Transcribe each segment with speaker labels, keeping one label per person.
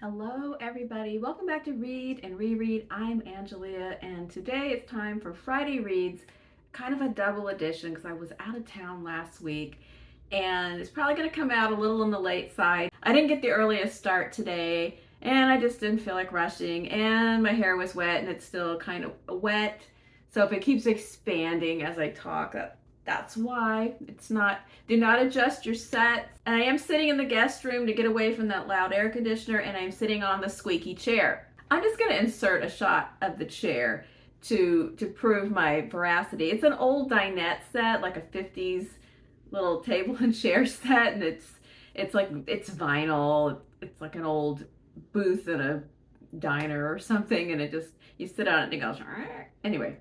Speaker 1: Hello everybody, welcome back to Read and Reread. I'm Angelia and today it's time for Friday Reads, kind of a double edition because I was out of town last week and it's probably going to come out a little on the late side. I didn't get the earliest start today and I just didn't feel like rushing, and my hair was wet and it's still kind of wet, so if it keeps expanding as I talk, that's why. Do not adjust your set. And I am sitting in the guest room to get away from that loud air conditioner, and I'm sitting on the squeaky chair. I'm just gonna insert a shot of the chair to prove my veracity. It's an old dinette set, like a 50s little table and chair set, and it's vinyl. It's like an old booth in a diner or something, and you sit on it and it goes, anyway.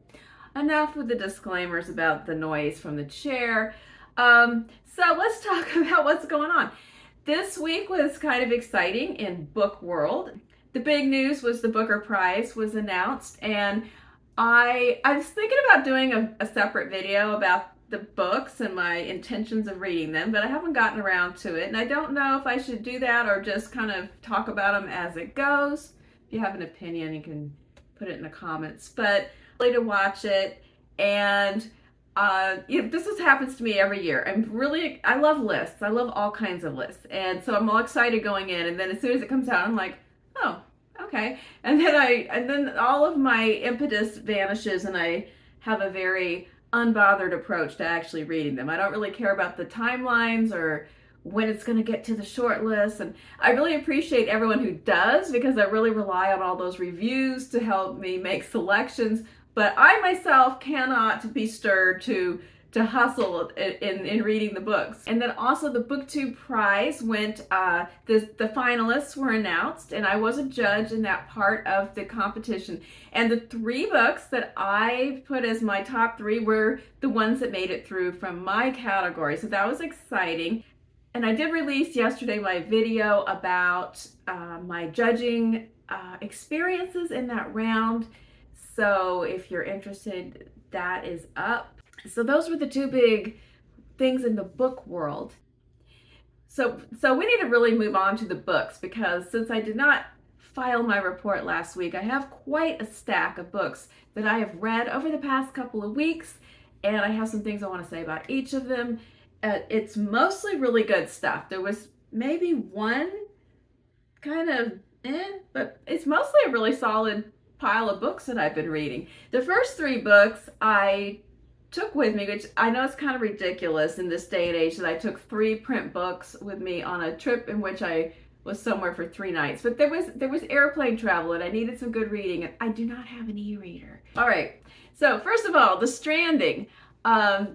Speaker 1: Enough with the disclaimers about the noise from the chair. So let's talk about what's going on. This week was kind of exciting in book world. The big news was the Booker Prize was announced, and I was thinking about doing a separate video about the books and my intentions of reading them, but I haven't gotten around to it, and I don't know if I should do that or just kind of talk about them as it goes. If you have an opinion, you can put it in the comments, but to watch it. And this happens to me every year. I love lists. I love all kinds of lists, and so I'm all excited going in, and then as soon as it comes out I'm like, oh, okay, and then all of my impetus vanishes and I have a very unbothered approach to actually reading them. I don't really care about the timelines or when it's going to get to the short list, and I really appreciate everyone who does, because I really rely on all those reviews to help me make selections. But I myself cannot be stirred to hustle in reading the books. And then also the BookTube Prize went, the finalists were announced, and I was a judge in that part of the competition. And the 3 books that I put as my top 3 were the ones that made it through from my category. So that was exciting. And I did release yesterday my video about my judging experiences in that round. So if you're interested, that is up. So those were the 2 big things in the book world. So we need to really move on to the books, because since I did not file my report last week, I have quite a stack of books that I have read over the past couple of weeks, and I have some things I want to say about each of them. It's mostly really good stuff. There was maybe one kind of but it's mostly a really solid pile of books that I've been reading. The first 3 books I took with me, which I know is kind of ridiculous in this day and age that I took 3 print books with me on a trip in which I was somewhere for 3 nights. But there was airplane travel and I needed some good reading, and I do not have an e-reader. All right, so first of all, the Stranding.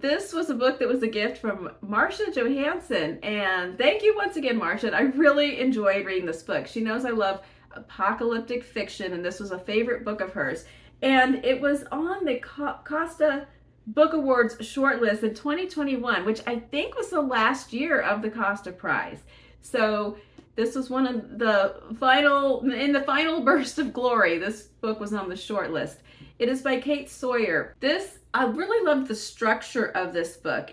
Speaker 1: This was a book that was a gift from Marta Johansson, and thank you once again, Marta. I really enjoyed reading this book. She knows I love apocalyptic fiction, and this was a favorite book of hers. And it was on the Costa Book Awards shortlist in 2021, which I think was the last year of the Costa Prize. So this was one of the in the final burst of glory. This book was on the shortlist. It is by Kate Sawyer. I really loved the structure of this book.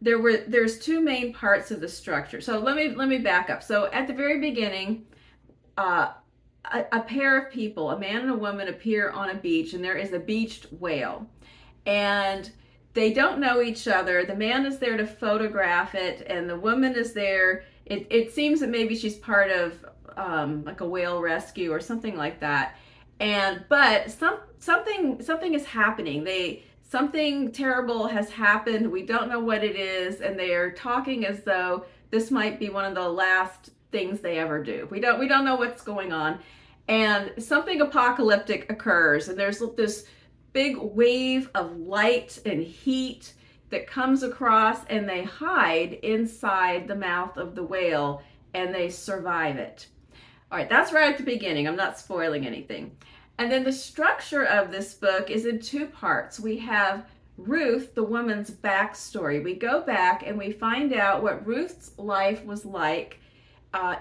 Speaker 1: There's 2 main parts of the structure. So let me back up. So at the very beginning, a pair of people, a man and a woman, appear on a beach, and there is a beached whale, and they don't know each other. The man is there to photograph it, and the woman is there. It seems that maybe she's part of like a whale rescue or something like that. But something is happening. Something terrible has happened. We don't know what it is, and they are talking as though this might be one of the last things they ever do. We don't know what's going on, and something apocalyptic occurs, and there's this big wave of light and heat that comes across, and they hide inside the mouth of the whale, and they survive it. All right, that's right at the beginning. I'm not spoiling anything. And then the structure of this book is in 2 parts. We have Ruth, the woman's backstory. We go back and we find out what Ruth's life was like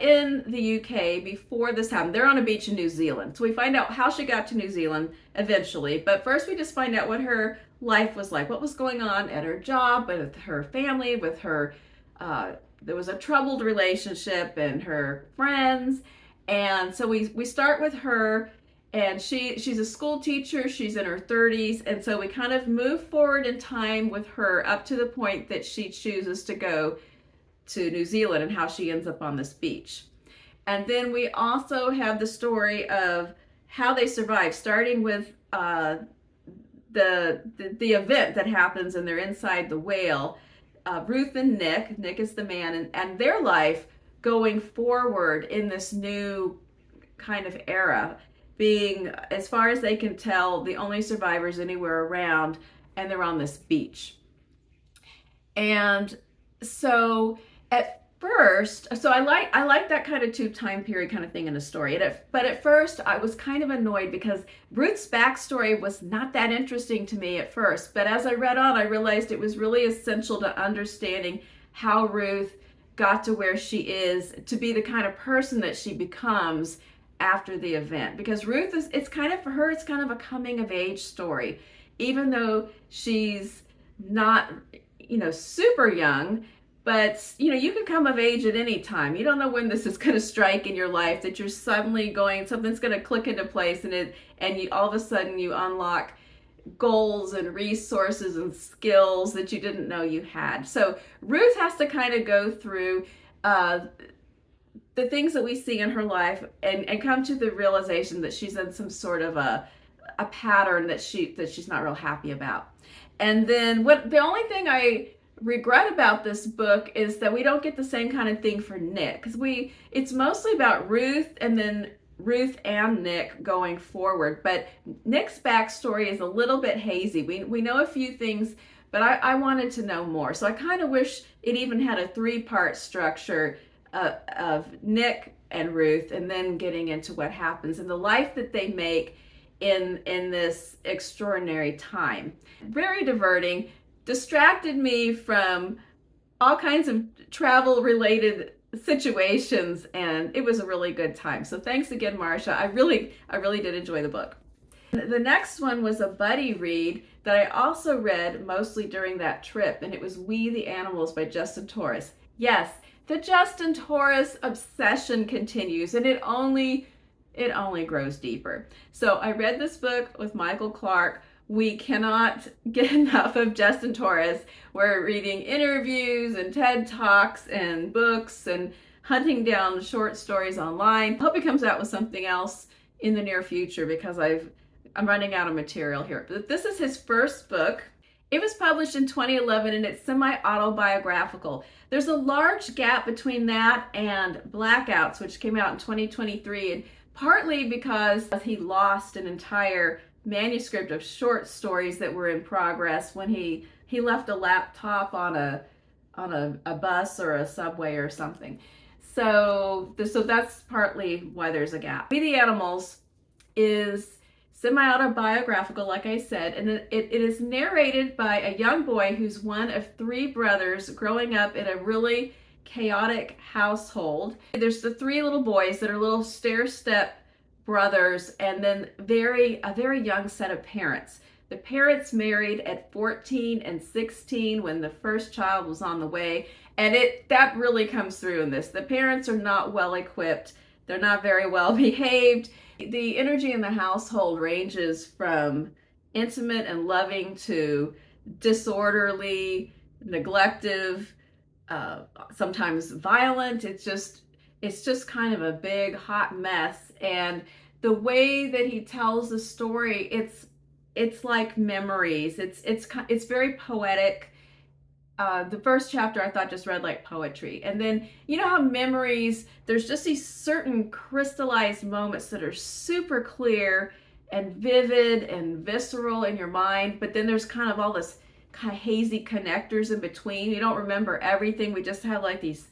Speaker 1: in the UK before this happened. They're on a beach in New Zealand. So we find out how she got to New Zealand eventually. But first we just find out what her life was like, what was going on at her job, with her family, with her, there was a troubled relationship, and her friends. And so we start with her, and she's a school teacher. She's in her 30s, and so we kind of move forward in time with her up to the point that she chooses to go to New Zealand and how she ends up on this beach. And then we also have the story of how they survive, starting with the event that happens, and they're inside the whale. Ruth and Nick is the man, and their life going forward in this new kind of era, being, as far as they can tell, the only survivors anywhere around, and they're on this beach. And so at first, so I like that kind of time period kind of thing in a story. But at first I was kind of annoyed because Ruth's backstory was not that interesting to me at first. But as I read on, I realized it was really essential to understanding how Ruth got to where she is, to be the kind of person that she becomes after the event. Because Ruth it's kind of, for her, it's kind of a coming of age story. Even though she's not, super young, but you can come of age at any time. You don't know when this is going to strike in your life, that you're suddenly something's going to click into place, and you all of a sudden you unlock goals and resources and skills that you didn't know you had. So Ruth has to kind of go through the things that we see in her life and come to the realization that she's in some sort of a pattern that she's not real happy about. And then the only thing I regret about this book is that we don't get the same kind of thing for Nick, because it's mostly about Ruth and Nick going forward, but Nick's backstory is a little bit hazy. We know a few things, but I wanted to know more. So I kind of wish it even had a 3-part structure of Nick and Ruth, and then getting into what happens and the life that they make in this extraordinary time. Very diverting, distracted me from all kinds of travel related situations, and it was a really good time. So thanks again, Marcia. I really did enjoy the book. The next one was a buddy read that I also read mostly during that trip, and it was We the Animals by Justin Torres. Yes, the Justin Torres obsession continues, and it only grows deeper. So I read this book with Michael Clark. We cannot get enough of Justin Torres. We're reading interviews and TED Talks and books and hunting down short stories online. Hope he comes out with something else in the near future, because I'm running out of material here. But this is his first book. It was published in 2011, and it's semi-autobiographical. There's a large gap between that and Blackouts, which came out in 2023, and partly because he lost an entire manuscript of short stories that were in progress when he left a laptop on a bus or a subway or something. So that's partly why there's a gap. We the Animals is semi-autobiographical, like I said, and it is narrated by a young boy who's one of 3 brothers growing up in a really chaotic household. There's the 3 little boys that are little stair-step brothers, and then a very young set of parents. The parents married at 14 and 16 when the first child was on the way, and that really comes through in this. The parents are not well equipped. They're not very well behaved. The energy in the household ranges from intimate and loving to disorderly, neglective, sometimes violent. It's just kind of a big hot mess. And the way that he tells the story, it's like memories. It's very poetic. The first chapter I thought just read like poetry. And then, you know how memories, there's just these certain crystallized moments that are super clear and vivid and visceral in your mind, but then there's kind of all this kind of hazy connectors in between. You don't remember everything. We just have like these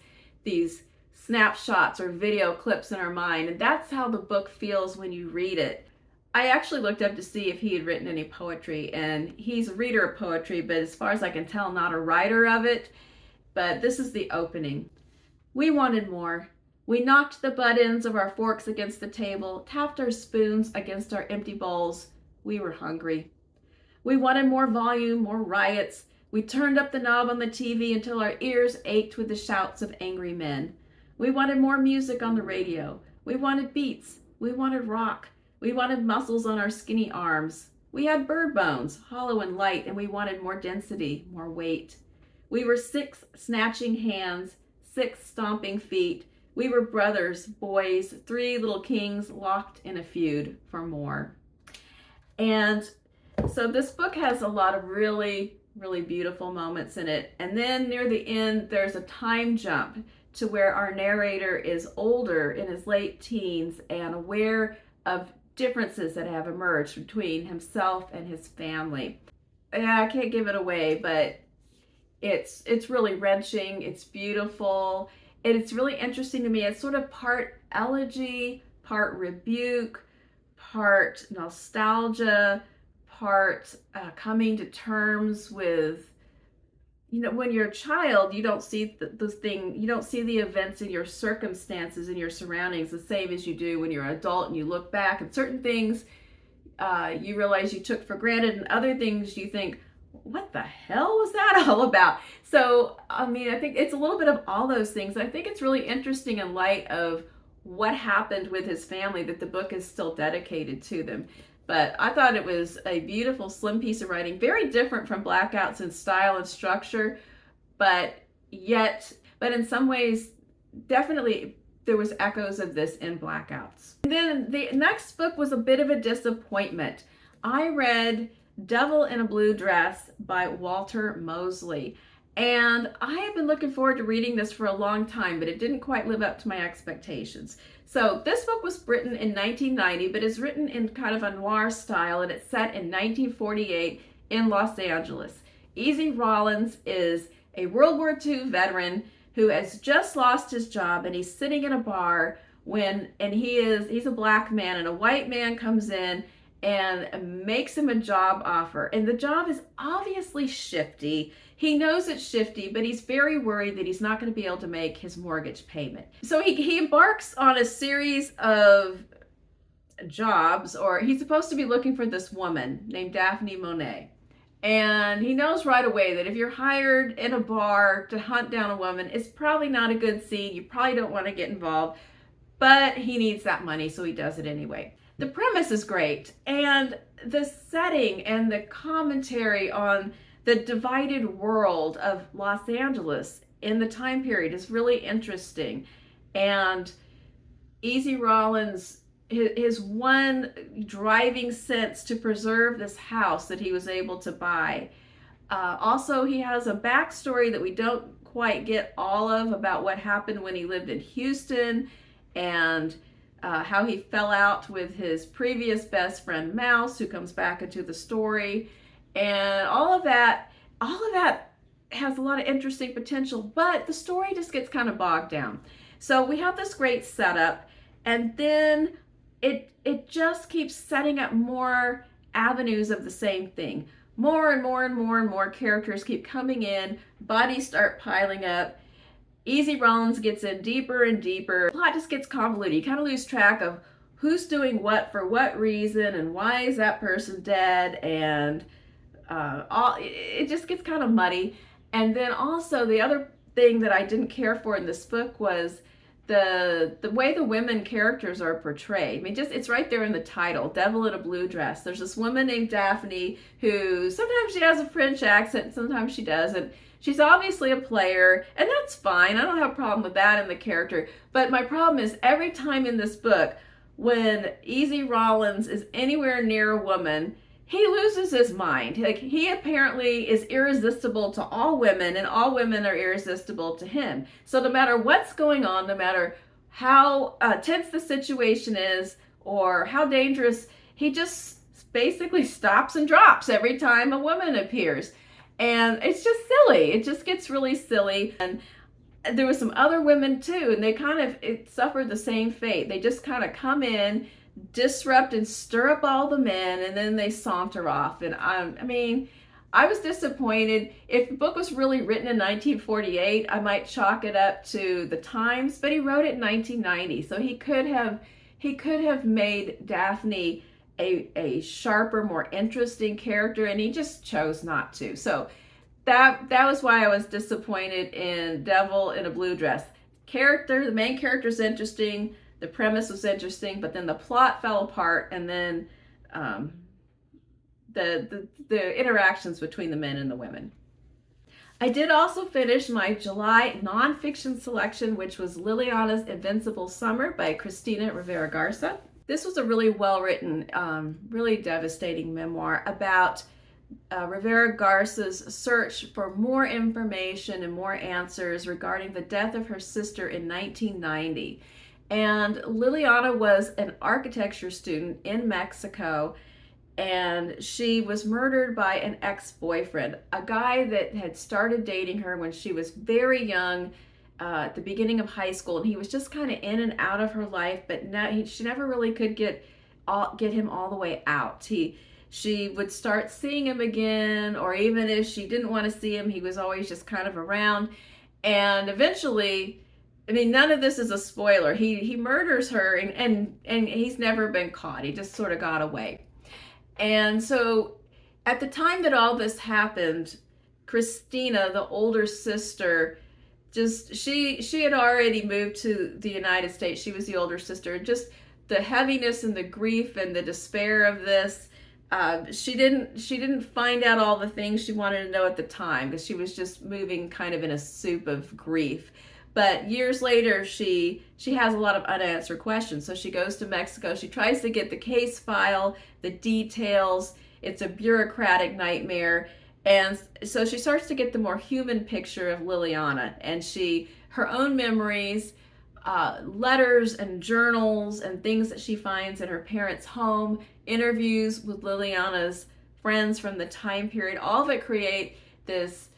Speaker 1: snapshots or video clips in our mind, and that's how the book feels when you read it. I actually looked up to see if he had written any poetry, and he's a reader of poetry, but as far as I can tell, not a writer of it. But this is the opening. We wanted more. We knocked the butt ends of our forks against the table, tapped our spoons against our empty bowls. We were hungry. We wanted more volume, more riots. We turned up the knob on the TV until our ears ached with the shouts of angry men. We wanted more music on the radio. We wanted beets. We wanted rock. We wanted muscles on our skinny arms. We had bird bones, hollow and light, and we wanted more density, more weight. We were 6 snatching hands, 6 stomping feet. We were brothers, boys, 3 little kings locked in a feud for more. And so this book has a lot of really beautiful moments in it. And then near the end, there's a time jump to where our narrator is older, in his late teens, and aware of differences that have emerged between himself and his family. Yeah, I can't give it away, but it's really wrenching. It's beautiful. And it's really interesting to me. It's sort of part elegy, part rebuke, part nostalgia, part coming to terms with, when you're a child, you don't see you don't see the events in your circumstances and your surroundings the same as you do when you're an adult, and you look back at certain things you realize you took for granted, and other things you think, what the hell was that all about? So, I think it's a little bit of all those things. I think it's really interesting in light of what happened with his family that the book is still dedicated to them. But I thought it was a beautiful, slim piece of writing, very different from Blackouts in style and structure, but in some ways, definitely there was echoes of this in Blackouts. And then the next book was a bit of a disappointment. I read Devil in a Blue Dress by Walter Mosley. And I have been looking forward to reading this for a long time, but it didn't quite live up to my expectations. So this book was written in 1990, but is written in kind of a noir style, and it's set in 1948 in Los Angeles. Easy Rawlins is a World War II veteran who has just lost his job, and he's sitting in a bar he's a black man, and a white man comes in and makes him a job offer. And the job is obviously shifty. He knows it's shifty, but he's very worried that he's not going to be able to make his mortgage payment. So he embarks on a series of jobs, or he's supposed to be looking for this woman named Daphne Monet. And he knows right away that if you're hired in a bar to hunt down a woman, it's probably not a good scene. You probably don't want to get involved, but he needs that money, so he does it anyway. The premise is great, and the setting and the commentary on the divided world of Los Angeles in the time period is really interesting. And Easy Rawlins, his one driving sense to preserve this house that he was able to buy. Also, he has a backstory that we don't quite get all of about what happened when he lived in Houston, and how he fell out with his previous best friend Mouse, who comes back into the story. And all of that has a lot of interesting potential, but the story just gets kind of bogged down. So we have this great setup, and then it just keeps setting up more avenues of the same thing. More and more characters keep coming in, bodies start piling up. Easy Rawlins gets in deeper and deeper. The plot just gets convoluted. You kind of lose track of who's doing what for what reason, and why is that person dead, and it just gets kind of muddy. And then also the other thing that I didn't care for in this book was the way the women characters are portrayed. It's right there in the title, Devil in a Blue Dress. There's this woman named Daphne who sometimes she has a French accent, sometimes she doesn't. She's obviously a player, and that's fine. I don't have a problem with that in the character. But my problem is every time in this book, when Easy Rawlins is anywhere near a woman, he loses his mind. Like, he apparently is irresistible to all women, and all women are irresistible to him. So no matter what's going on, no matter how tense the situation is or how dangerous, he just basically stops and drops every time a woman appears. And it's just silly. It just gets really silly. And there were some other women too, and it suffered the same fate. They just kind of come in, disrupt and stir up all the men, and then they saunter off. And I was disappointed. If the book was really written in 1948, I might chalk it up to the times, but he wrote it in 1990, so he could have made Daphne a sharper, more interesting character, and he just chose not to. So that was why I was disappointed in Devil in a Blue Dress. The main character's interesting. the premise was interesting, but then the plot fell apart, and then the interactions between the men and the women. I did also finish my July nonfiction selection, which was Liliana's Invincible Summer by Cristina Rivera Garza. This was a really well-written, really devastating memoir about Rivera Garza's search for more information and more answers regarding the death of her sister in 1990. And Liliana was an architecture student in Mexico, and she was murdered by an ex-boyfriend, a guy that had started dating her when she was very young, at the beginning of high school, and he was just kind of in and out of her life, but she never really could get him all the way out. She would start seeing him again, or even if she didn't want to see him, he was always just kind of around. And eventually, I mean, none of this is a spoiler. He murders her, and he's never been caught. He just sort of got away. And so at the time that all this happened, Cristina, the older sister, she had already moved to the United States. She was the older sister. Just the heaviness and the grief and the despair of this, she didn't find out all the things she wanted to know at the time, because she was just moving kind of in a soup of grief. But years later, she has a lot of unanswered questions. So she goes to Mexico. She tries to get the case file, the details. It's a bureaucratic nightmare. And so she starts to get the more human picture of Liliana. And her own memories, letters and journals and things that she finds in her parents' home, interviews with Liliana's friends from the time period, all of it create this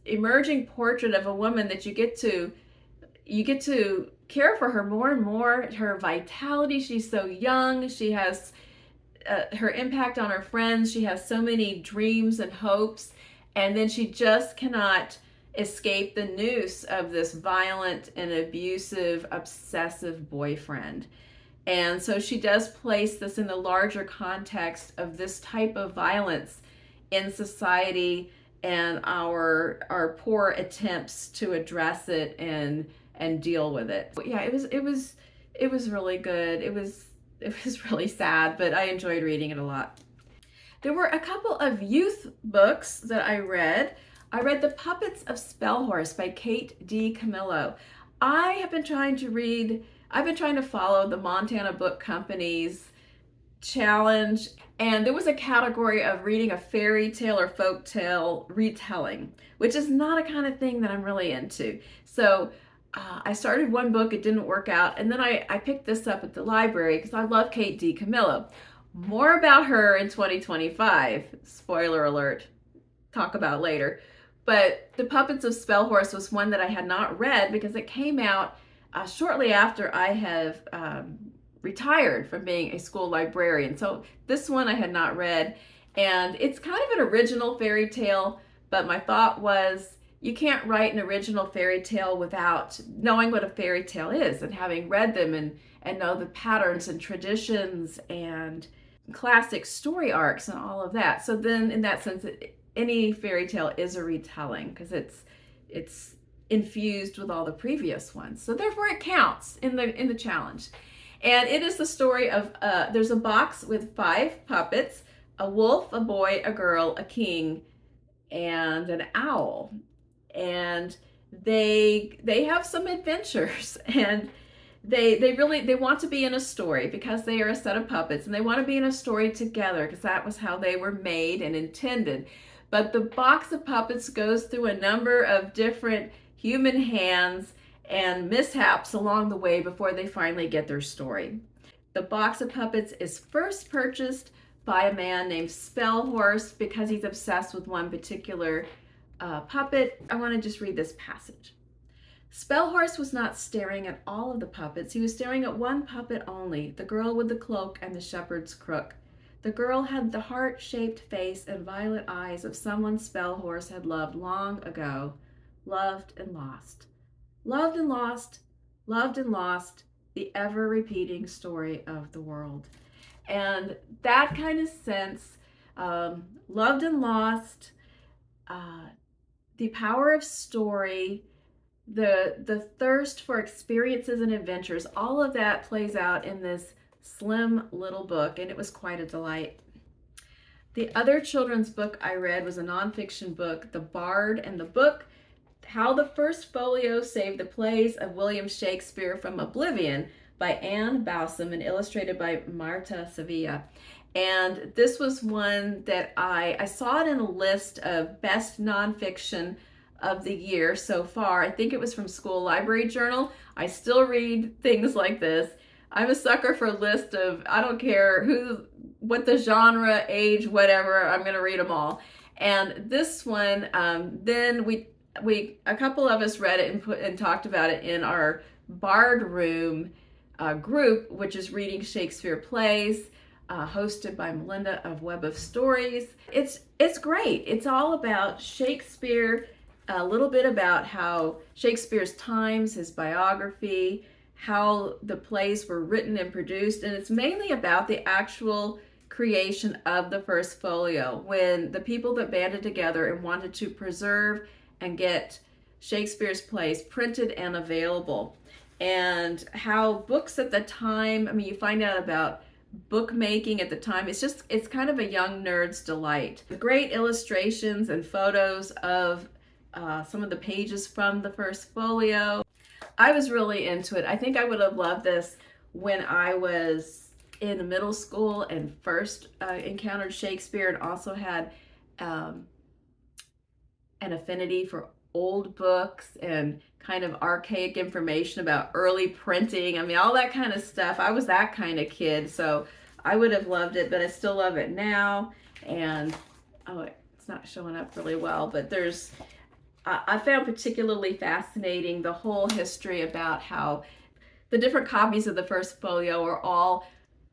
Speaker 1: emerging portrait of a woman that you get to care for her more and more. Her vitality, she's so young, she has her impact on her friends, she has so many dreams and hopes, and then she just cannot escape the noose of this violent and abusive, obsessive boyfriend. And so she does place this in the larger context of this type of violence in society and our poor attempts to address it and deal with it. But yeah, it was really good. It was really sad, but I enjoyed reading it a lot. There were a couple of youth books that I read. I read The Puppets of Spelhorse by Kate DiCamillo. I've been trying to follow the Montana Book Company's challenge, and there was a category of reading a fairy tale or folk tale retelling, which is not a kind of thing that I'm really into. So I started one book, it didn't work out, and then I picked this up at the library because I love Kate DiCamillo. More about her in 2025. Spoiler alert. Talk about later. But The Puppets of Spelhorse was one that I had not read because it came out shortly after I have retired from being a school librarian. So this one I had not read, and it's kind of an original fairy tale, but my thought was you can't write an original fairy tale without knowing what a fairy tale is and having read them and know the patterns and traditions and classic story arcs and all of that. So then in that sense, any fairy tale is a retelling because it's infused with all the previous ones. So therefore it counts in the challenge. And it is the story of, there's a box with 5 puppets, a wolf, a boy, a girl, a king, and an owl. And they have some adventures, and they want to be in a story because they are a set of puppets, and they want to be in a story together because that was how they were made and intended. But the box of puppets goes through a number of different human hands and mishaps along the way before they finally get their story. The box of puppets is first purchased by a man named Spelhorse because he's obsessed with one particular puppet. I want to just read this passage. Spelhorse was not staring at all of the puppets. He was staring at one puppet only, the girl with the cloak and the shepherd's crook. The girl had the heart-shaped face and violet eyes of someone Spelhorse had loved long ago, loved and lost. Loved and lost, loved and lost, the ever-repeating story of the world. And that kind of sense, loved and lost, the power of story, the thirst for experiences and adventures, all of that plays out in this slim little book, and it was quite a delight. The other children's book I read was a nonfiction book, The Bard and the Book, How the First Folio Saved the Plays of William Shakespeare from Oblivion by Anne Bausum and illustrated by Marta Sevilla. And this was one that I saw it in a list of best nonfiction of the year so far. I think it was from School Library Journal. I still read things like this. I'm a sucker for a list of, I don't care what the genre, age, whatever, I'm gonna read them all. And this one, then we a couple of us read it and talked about it in our Bard Room group, which is reading Shakespeare plays, hosted by Melinda of Web of Stories. It's great. It's all about Shakespeare, a little bit about how Shakespeare's times, his biography, how the plays were written and produced, and it's mainly about the actual creation of the first folio, when the people that banded together and wanted to preserve and get Shakespeare's plays printed and available, and how books at the time, I mean, you find out about bookmaking at the time. It's kind of a young nerd's delight. The great illustrations and photos of some of the pages from the first folio. I was really into it. I think I would have loved this when I was in middle school and first encountered Shakespeare, and also had an affinity for old books and kind of archaic information about early printing. I mean, all that kind of stuff. I was that kind of kid, so I would have loved it, but I still love it now. And oh, it's not showing up really well, but I found particularly fascinating the whole history about how the different copies of the first folio are all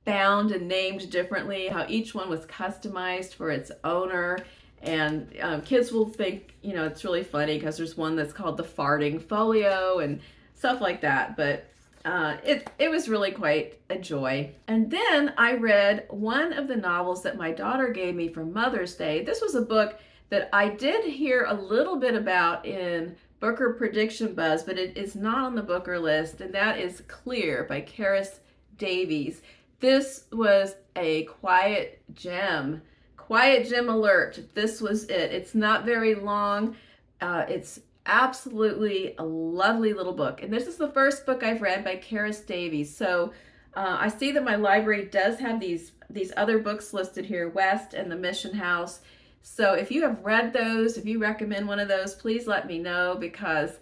Speaker 1: bound and named differently, how each one was customized for its owner. And kids will think, it's really funny because there's one that's called the farting folio and stuff like that. But it was really quite a joy. And then I read one of the novels that my daughter gave me for Mother's Day. This was a book that I did hear a little bit about in Booker Prediction Buzz, but it is not on the Booker list, and that is Clear by Carys Davies. This was a quiet gem. Quiet gem alert. This was it. It's not very long. It's absolutely a lovely little book. And this is the first book I've read by Carys Davies. So I see that my library does have these other books listed here, West and The Mission House. So if you have read those, if you recommend one of those, please let me know, because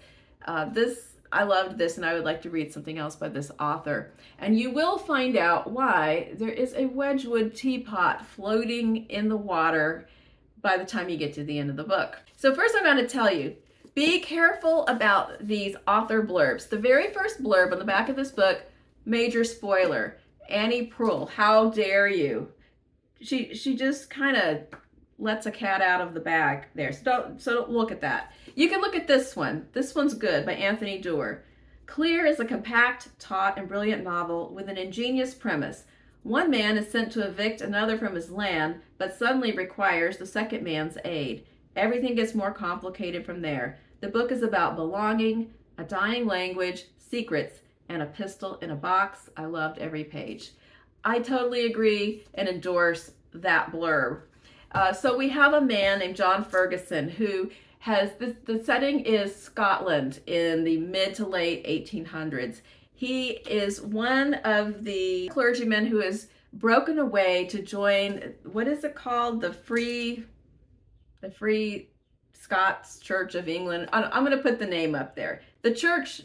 Speaker 1: I loved this and I would like to read something else by this author. And you will find out why there is a Wedgwood teapot floating in the water by the time you get to the end of the book. So first I'm going to tell you, be careful about these author blurbs. The very first blurb on the back of this book, major spoiler, Annie Proulx, how dare you? She just kind of lets a cat out of the bag there. So don't look at that. You can look at this one. This one's good, by Anthony Doerr. Clear is a compact, taut, and brilliant novel with an ingenious premise. One man is sent to evict another from his land, but suddenly requires the second man's aid. Everything gets more complicated from there. The book is about belonging, a dying language, secrets, and a pistol in a box. I loved every page. I totally agree and endorse that blurb. So we have a man named John Ferguson who has, the setting is Scotland in the mid to late 1800s. He is one of the clergymen who has broken away to join, what is it called? The Free Scots Church of England. I'm going to put the name up there. The church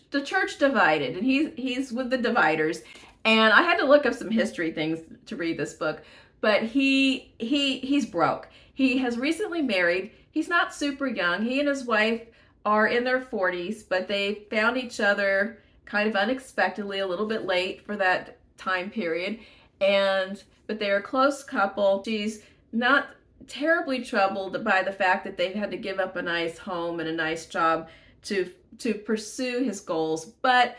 Speaker 1: divided, and he's with the dividers. And I had to look up some history things to read this book. But he's broke. He has recently married. He's not super young. He and his wife are in their 40s, but they found each other kind of unexpectedly, a little bit late for that time period. But they're a close couple. She's not terribly troubled by the fact that they've had to give up a nice home and a nice job to pursue his goals. But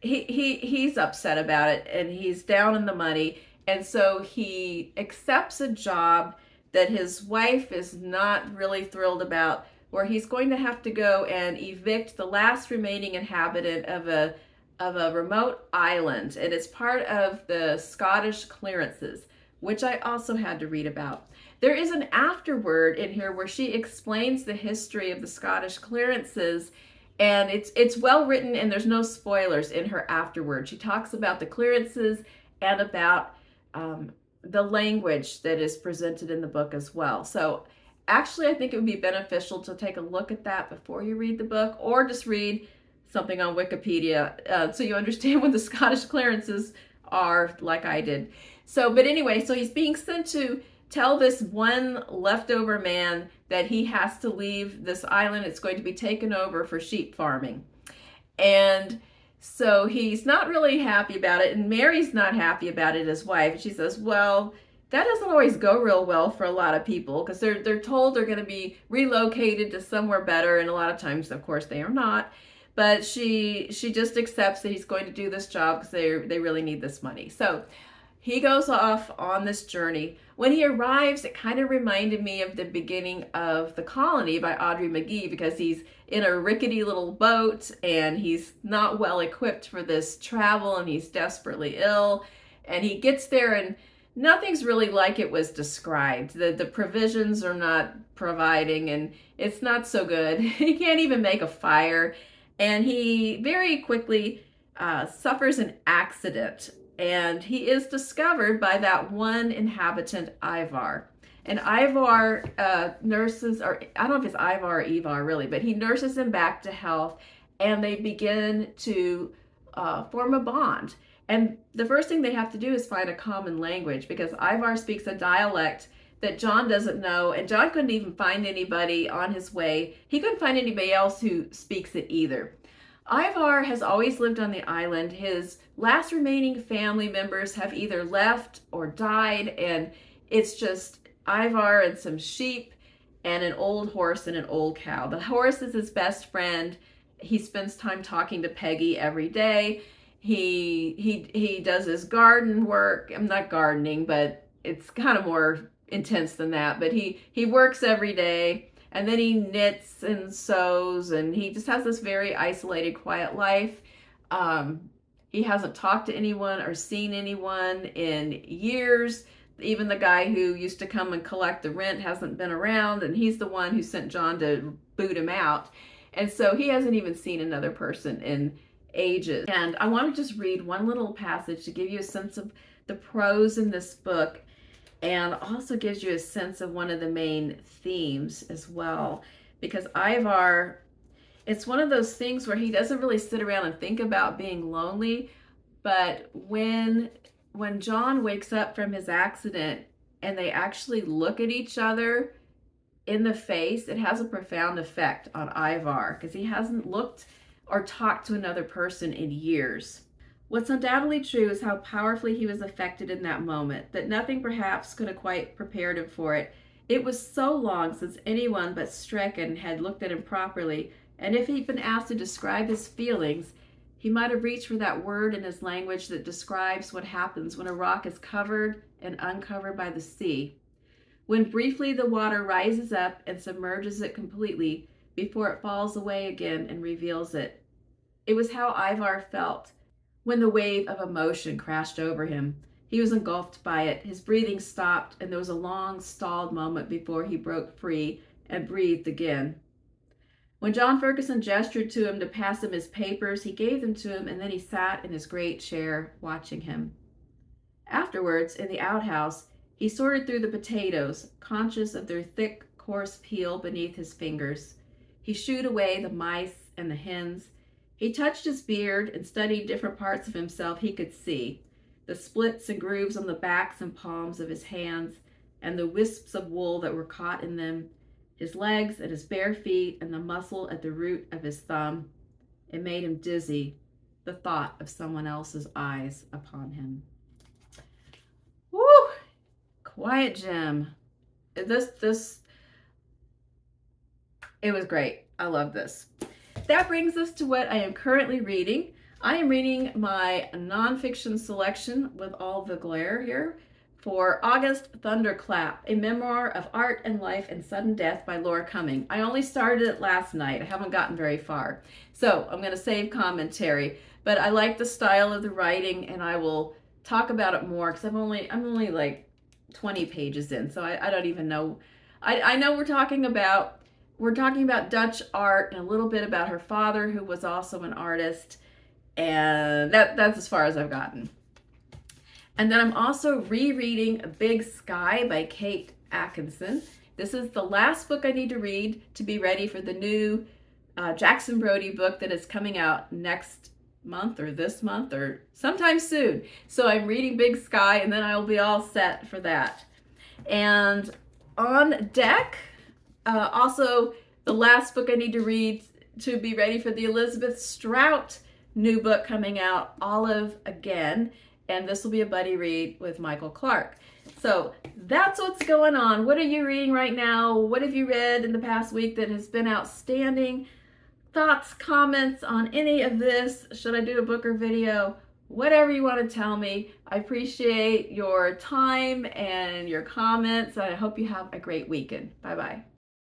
Speaker 1: he's upset about it, and he's down in the money. And so he accepts a job that his wife is not really thrilled about, where he's going to have to go and evict the last remaining inhabitant of a remote island, and it's part of the Scottish clearances, which I also had to read about. There is an afterword in here where she explains the history of the Scottish clearances, and it's well written, and there's no spoilers in her afterword. She talks about the clearances and about the language that is presented in the book as well. So actually, I think it would be beneficial to take a look at that before you read the book, or just read something on Wikipedia so you understand what the Scottish clearances are, like I did. So, but anyway, so he's being sent to tell this one leftover man that he has to leave this island. It's going to be taken over for sheep farming. And so he's not really happy about it, and Mary's not happy about it, his wife. She says, well, that doesn't always go real well for a lot of people, because they're told they're going to be relocated to somewhere better, and a lot of times, of course, they are not. But she just accepts that he's going to do this job because they really need this money. So he goes off on this journey. When he arrives, it kind of reminded me of the beginning of The Colony by Audrey McGee, because he's in a rickety little boat and he's not well equipped for this travel, and he's desperately ill, and he gets there and nothing's really like it was described. The provisions are not providing, and it's not so good. He can't even make a fire, and he very quickly suffers an accident, and he is discovered by that one inhabitant, Ivar. And Ivar nurses, or I don't know if it's Ivar or Ivar really, but he nurses him back to health, and they begin to form a bond. And the first thing they have to do is find a common language, because Ivar speaks a dialect that John doesn't know, and John couldn't even find anybody on his way. He couldn't find anybody else who speaks it either. Ivar has always lived on the island. His last remaining family members have either left or died, and it's just Ivar and some sheep and an old horse and an old cow. The horse is his best friend. He spends time talking to Peggy every day. He does his garden work. I'm not gardening, but it's kind of more intense than that. But he works every day, and then he knits and sews, and he just has this very isolated, quiet life. He hasn't talked to anyone or seen anyone in years. Even the guy who used to come and collect the rent hasn't been around, and he's the one who sent John to boot him out. And so he hasn't even seen another person in ages. And I want to just read one little passage to give you a sense of the prose in this book, and also gives you a sense of one of the main themes as well. Because Ivar, it's one of those things where he doesn't really sit around and think about being lonely, but when John wakes up from his accident and they actually look at each other in the face, it has a profound effect on Ivar, because he hasn't looked or talked to another person in years. What's undoubtedly true is how powerfully he was affected in that moment, that nothing perhaps could have quite prepared him for it. It was so long since anyone but Strachan had looked at him properly, and if he'd been asked to describe his feelings, he might have reached for that word in his language that describes what happens when a rock is covered and uncovered by the sea. When briefly the water rises up and submerges it completely before it falls away again and reveals it. It was how Ivar felt when the wave of emotion crashed over him. He was engulfed by it. His breathing stopped, and there was a long, stalled moment before he broke free and breathed again. When John Ferguson gestured to him to pass him his papers, he gave them to him, and then he sat in his great chair watching him. Afterwards, in the outhouse, he sorted through the potatoes, conscious of their thick, coarse peel beneath his fingers. He shooed away the mice and the hens. He touched his beard and studied different parts of himself he could see, the splits and grooves on the backs and palms of his hands, and the wisps of wool that were caught in them, his legs and his bare feet and the muscle at the root of his thumb. It made him dizzy, the thought of someone else's eyes upon him. Woo! Quiet Gem. It was great. I love this. That brings us to what I am currently reading. I am reading my nonfiction selection with all the glare here for August, Thunderclap, a memoir of art and life and sudden death by Laura Cumming. I only started it last night. I haven't gotten very far. So I'm going to save commentary, but I like the style of the writing, and I will talk about it more because I'm only like 20 pages in, so I don't even know. I know we're talking about Dutch art and a little bit about her father, who was also an artist, and that's as far as I've gotten. And then I'm also rereading Big Sky by Kate Atkinson. This is the last book I need to read to be ready for the new Jackson Brodie book that is coming out next month or this month or sometime soon. So I'm reading Big Sky, and then I'll be all set for that. And on deck, also the last book I need to read to be ready for the Elizabeth Strout new book coming out, Olive Again. And this will be a buddy read with Michael Clark. So that's what's going on. What are you reading right now? What have you read in the past week that has been outstanding? Thoughts, comments on any of this? Should I do a book or video? Whatever you want to tell me. I appreciate your time and your comments. I hope you have a great weekend. Bye-bye.